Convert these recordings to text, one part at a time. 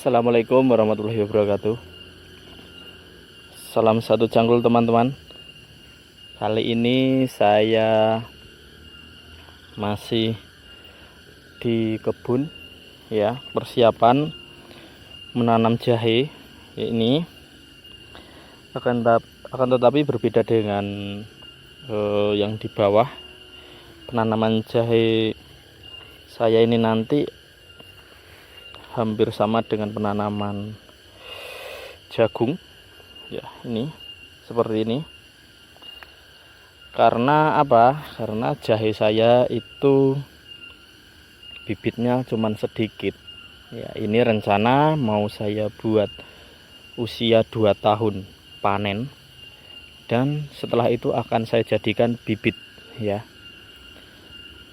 Assalamualaikum warahmatullahi wabarakatuh. Salam satu cangkul teman-teman. Kali ini saya masih di kebun ya, persiapan menanam jahe. Ini akan tetapi berbeda dengan yang di bawah. Penanaman jahe saya ini nanti hampir sama dengan penanaman jagung ya, ini seperti ini. Karena apa? Karena jahe saya itu bibitnya cuman sedikit ya. Ini rencana mau saya buat usia 2 tahun panen, dan setelah itu akan saya jadikan bibit ya.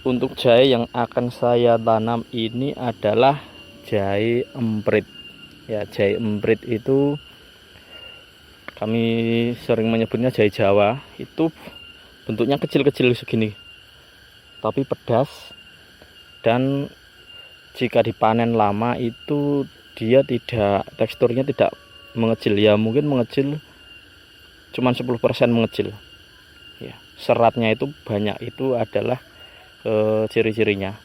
Untuk jahe yang akan saya tanam ini adalah jahe emprit ya. Jahe emprit itu kami sering menyebutnya jahe Jawa. Itu bentuknya kecil-kecil segini, tapi pedas, dan jika dipanen lama itu dia teksturnya tidak mengecil ya. Mungkin mengecil cuman 10% mengecil ya. Seratnya itu banyak, itu adalah ciri-cirinya.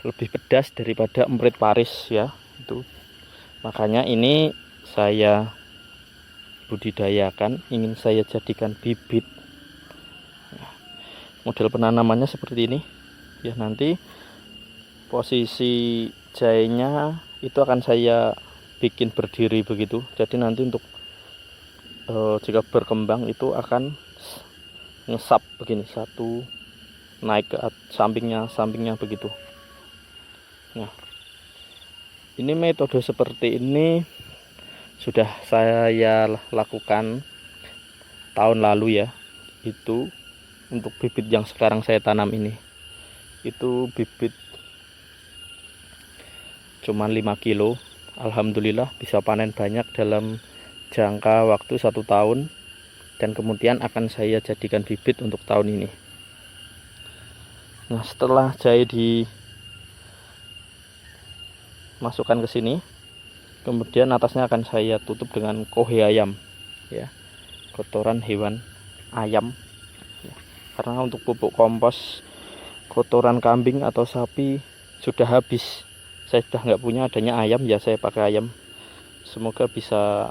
Lebih pedas daripada emprit Paris ya itu. Makanya ini saya budidayakan, ingin saya jadikan bibit. Model penanamannya seperti ini ya. Nanti posisi jahenya itu akan saya bikin berdiri begitu. Jadi nanti untuk jika berkembang itu akan ngesap begini, satu naik ke sampingnya begitu. Nah, ini metode seperti ini sudah saya lakukan tahun lalu ya. Itu untuk bibit yang sekarang saya tanam ini, itu bibit cuman 5 kilo. Alhamdulillah bisa panen banyak dalam jangka waktu 1 tahun, dan kemudian akan saya jadikan bibit untuk tahun ini. Nah, setelah jahe dimasukkan ke sini, kemudian atasnya akan saya tutup dengan kohe ayam ya, kotoran hewan ayam ya. Karena untuk pupuk kompos kotoran kambing atau sapi sudah habis, saya sudah nggak punya, adanya ayam ya, saya pakai ayam. Semoga bisa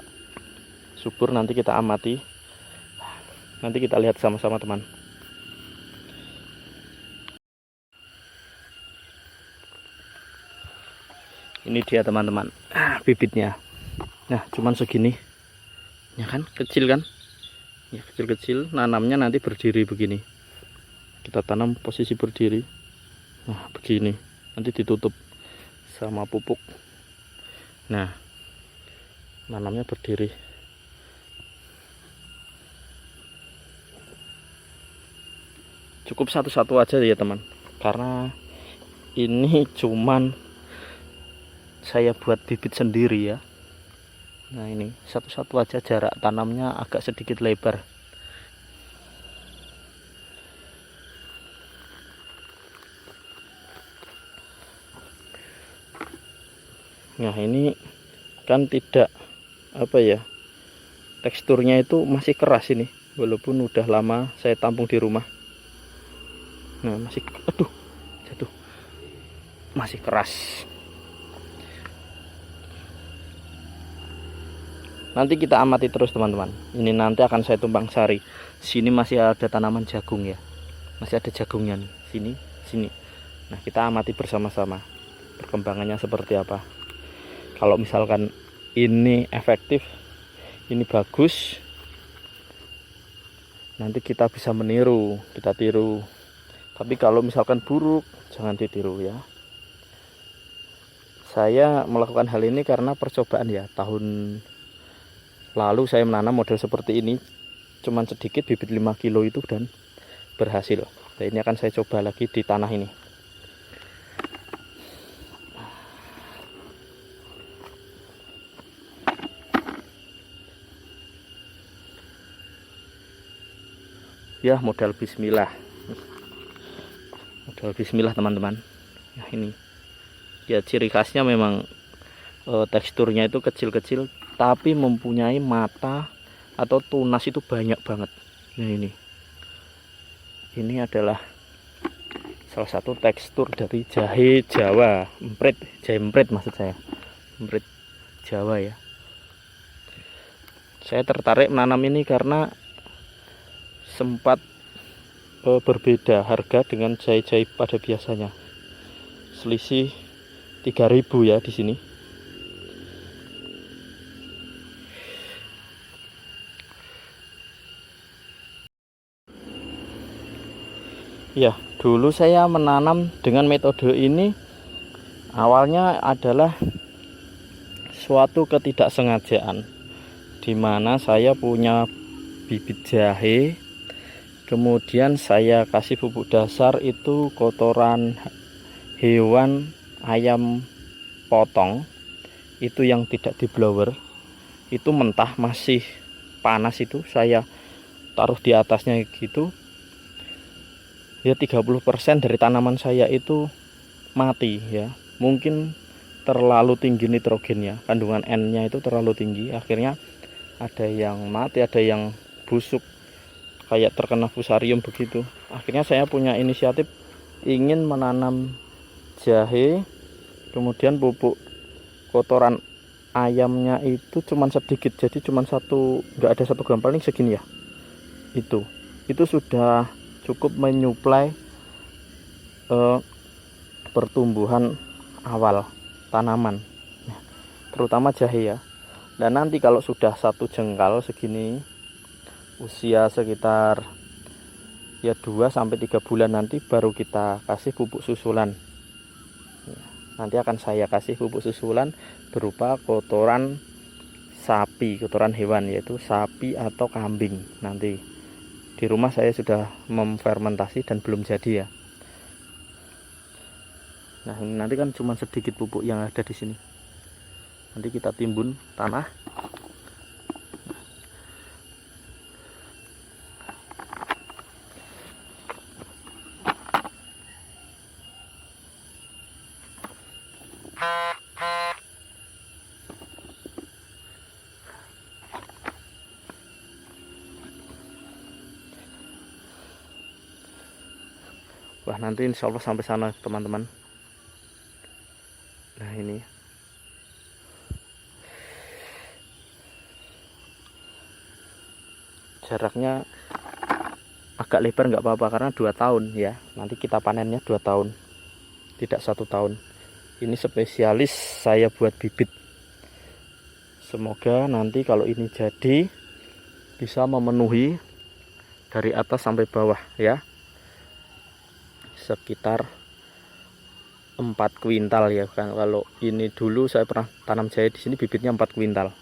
subur. Nanti kita amati, nanti kita lihat sama-sama teman. Ini dia teman-teman, bibitnya. Nah, cuman segini ya kan, kecil kan ya, kecil-kecil. Nanamnya nanti berdiri begini, kita tanam posisi berdiri. Nah, begini, nanti ditutup sama pupuk. Nah, nanamnya berdiri. Cukup satu-satu aja ya teman, karena ini cuman saya buat bibit sendiri ya. Nah, ini satu-satu aja, jarak tanamnya agak sedikit lebar. Nah, ini kan tidak apa ya, teksturnya itu masih keras ini, walaupun udah lama saya tampung di rumah. Nah, masih jatuh, masih keras. Nanti kita amati terus teman-teman. Ini nanti akan saya tumpang sari. Sini masih ada tanaman jagung ya, masih ada jagungnya nih, sini. Nah, kita amati bersama-sama perkembangannya seperti apa. Kalau misalkan ini efektif, ini bagus, nanti kita bisa meniru, kita tiru. Tapi kalau misalkan buruk, jangan ditiru ya. Saya melakukan hal ini karena percobaan ya. Tahun lalu saya menanam model seperti ini, cuman sedikit, bibit 5 kilo itu, dan berhasil. Nah, ini akan saya coba lagi di tanah ini. Ya, modal bismillah teman-teman ya. Ini ya, ciri khasnya memang teksturnya itu kecil-kecil tapi mempunyai mata atau tunas itu banyak banget. Nah, ini adalah salah satu tekstur dari jahe Jawa, jahe emprit maksud saya, emprit Jawa ya. Saya tertarik menanam ini karena sempat berbeda harga dengan jahe-jahe pada biasanya. Selisih 3.000 ya di sini. Ya, dulu saya menanam dengan metode ini awalnya adalah suatu ketidaksengajaan, di mana saya punya bibit jahe, kemudian saya kasih pupuk dasar itu kotoran hewan ayam potong, itu yang tidak di blower, itu mentah masih panas, itu saya taruh di atasnya gitu ya. 30% dari tanaman saya itu mati ya, mungkin terlalu tinggi nitrogennya, kandungan N-nya itu terlalu tinggi, akhirnya ada yang mati, ada yang busuk kayak terkena fusarium begitu. Akhirnya saya punya inisiatif ingin menanam jahe, kemudian pupuk kotoran ayamnya itu cuman sedikit, jadi cuman nggak ada 1 gram, paling segini ya. Itu sudah cukup menyuplai pertumbuhan awal tanaman, terutama jahe ya. Dan nanti kalau sudah 1 jengkal segini, usia sekitar ya 2-3 bulan, nanti baru kita kasih pupuk susulan. Nanti akan saya kasih pupuk susulan berupa kotoran sapi, kotoran hewan, yaitu sapi atau kambing. Nanti di rumah saya sudah memfermentasi dan belum jadi ya. Nah, ini nanti kan cuma sedikit pupuk yang ada di sini. Nanti kita timbun tanah. Wah, nanti insya Allah sampai sana teman-teman. Nah, ini jaraknya agak lebar nggak apa-apa karena 2 tahun ya. Nanti kita panennya 2 tahun, tidak 1 tahun. Ini spesialis saya buat bibit. Semoga nanti kalau ini jadi bisa memenuhi dari atas sampai bawah ya, sekitar 4 kuintal ya kan. Kalau ini dulu saya pernah tanam jahe di sini, bibitnya 4 kuintal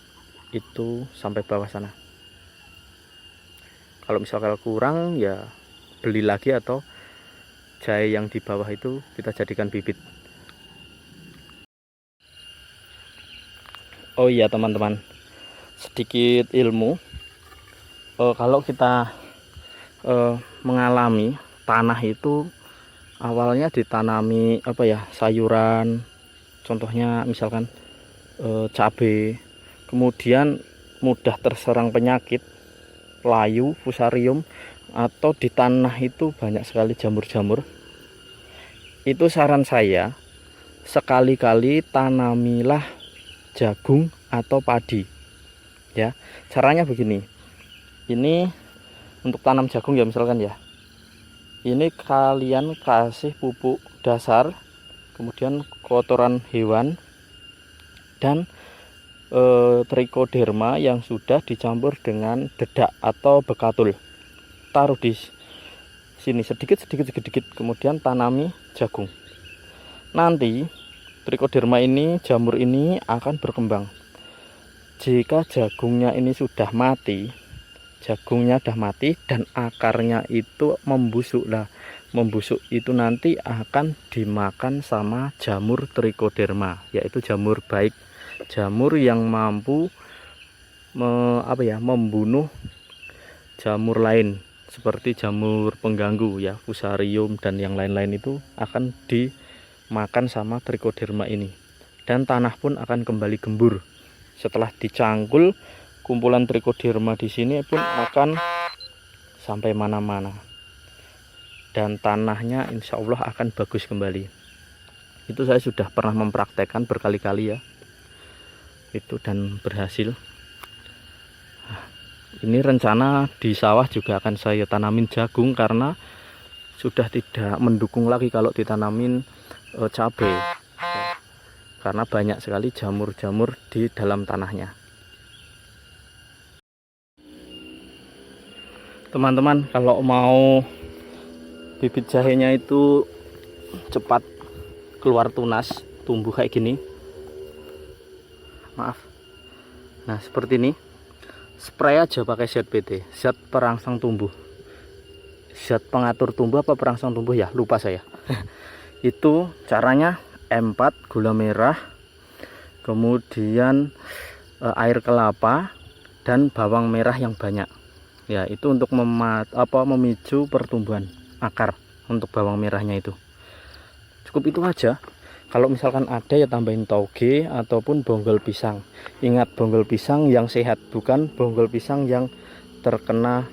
itu sampai bawah sana. Kalau misalkan kurang ya beli lagi, atau jahe yang di bawah itu kita jadikan bibit. Oh iya teman-teman, sedikit ilmu. Kalau kita mengalami tanah itu awalnya ditanami sayuran, contohnya misalkan cabai, kemudian mudah terserang penyakit layu, fusarium, atau di tanah itu banyak sekali jamur-jamur. Itu saran saya, sekali-kali tanamilah jagung atau padi ya. Caranya begini, ini untuk tanam jagung ya misalkan ya, ini kalian kasih pupuk dasar, kemudian kotoran hewan dan trichoderma yang sudah dicampur dengan dedak atau bekatul. Taruh di sini sedikit, kemudian tanami jagung. Nanti trichoderma ini, jamur ini akan berkembang. Jika jagungnya ini sudah mati, dan akarnya itu membusuk. Lah, membusuk itu nanti akan dimakan sama jamur trichoderma, yaitu jamur baik, jamur yang mampu membunuh jamur lain seperti jamur pengganggu ya, fusarium dan yang lain-lain, itu akan dimakan sama trichoderma ini. dan tanah pun akan kembali gembur. Setelah dicangkul, kumpulan trichoderma di sini pun akan sampai mana-mana, dan tanahnya insya Allah akan bagus kembali. Itu saya sudah pernah mempraktekkan berkali-kali ya, itu, dan berhasil. Ini rencana di sawah juga akan saya tanamin jagung, karena sudah tidak mendukung lagi kalau ditanamin cabai, karena banyak sekali jamur-jamur di dalam tanahnya. Teman-teman, kalau mau bibit jahenya itu cepat keluar tunas, tumbuh kayak gini, maaf, nah seperti ini, spray aja pakai ZPT, zat perangsang tumbuh, zat pengatur tumbuh apa perangsang tumbuh ya, lupa saya. Itu caranya M4, gula merah, kemudian air kelapa dan bawang merah yang banyak ya. Itu untuk memicu pertumbuhan akar untuk bawang merahnya itu. Cukup itu aja. Kalau misalkan ada ya tambahin tauge ataupun bonggol pisang. Ingat, bonggol pisang yang sehat, bukan bonggol pisang yang terkena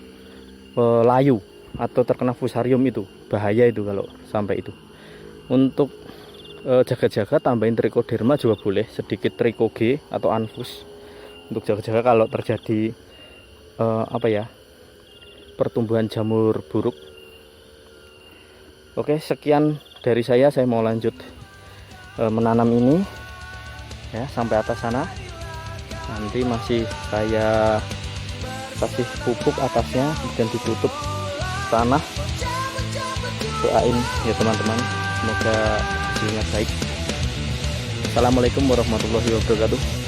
layu atau terkena fusarium. Itu bahaya itu kalau sampai itu. Untuk jaga-jaga tambahin trichoderma juga boleh, sedikit trichoge atau anfus untuk jaga-jaga kalau terjadi pertumbuhan jamur buruk. Oke, sekian dari saya mau lanjut menanam ini ya sampai atas sana. Nanti masih saya kasih pupuk atasnya, kemudian ditutup tanah. Doain ya teman-teman, semoga hasilnya baik. Assalamualaikum warahmatullahi wabarakatuh.